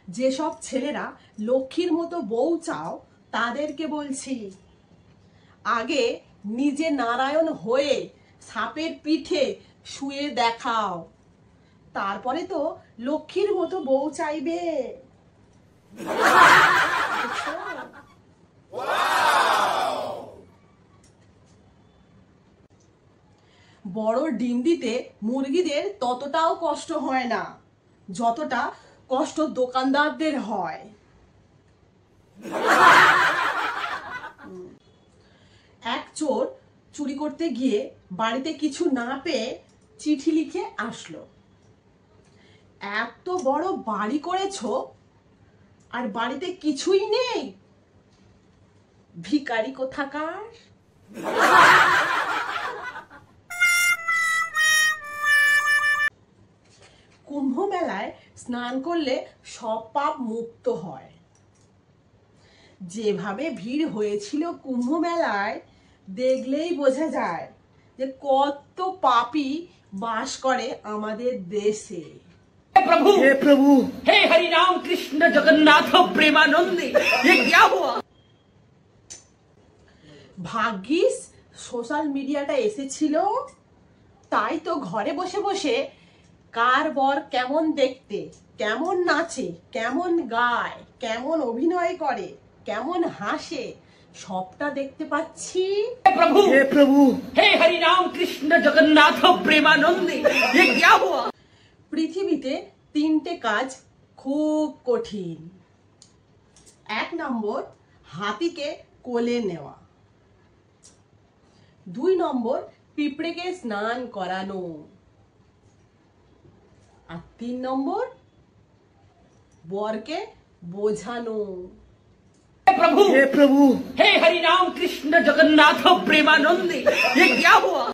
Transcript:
যেসব ছেলেরা লক্ষ্মীর মতো বউ চাও তাদেরকে বলছি, আগে নিজে নারায়ণ হয়ে সাপের পিঠে শুয়ে দেখাও, তারপরে তো লক্ষ্মীর মতো বউ চাইবে। বড় ডিম দিতে মুরগিদের ততটাও কষ্ট হয় না যতটা কষ্ট দোকানদারদের হয়। এক চোর চুরি করতে গিয়ে বাড়িতে কিছু না পেয়ে চিঠি লিখে আসলো, এত বড় বাড়ি করেছো আর বাড়িতে কিছুই নেই, ভিখারি কোথাকার। কুম্ভ মেলায় স্নান করলে সব পাপ মুক্ত হয়। যেভাবে ভিড় হয়েছিল কুম্ভ মেলায়, দেখলেই বোঝা যায় যে কত পাপী বাস করে আমাদের দেশে। हे प्रभु हे हरि राम कृष्ण जगन्नाथ प्रेमानंदी, ये क्या हुआ? ভাগ্যিস সোশ্যাল মিডিয়াটা এসেছিল, তাই তো ঘরে বসে বসে কার বর কেমন দেখতে, কেমন নাচে, কেমন গায়, কেমন অভিনয় করে, কেমন হাসে, সবটা দেখতে পাচ্ছি। हे प्रभु हे हरि राम कृष्ण जगन्नाथ प्रेमानंदी, ये क्या हुआ? পৃথিবীতে তিনটে কাজ খুব কঠিন। 1 নম্বর হাতিকে কোলে নেওয়া, 2 নম্বর পিঁপড়েকে স্নান করানো, আর 3 নম্বর বরকে বোঝানো। हे प्रभु हे हरि राम कृष्ण जगन्नाथ प्रेमानंदी, ये क्या हुआ?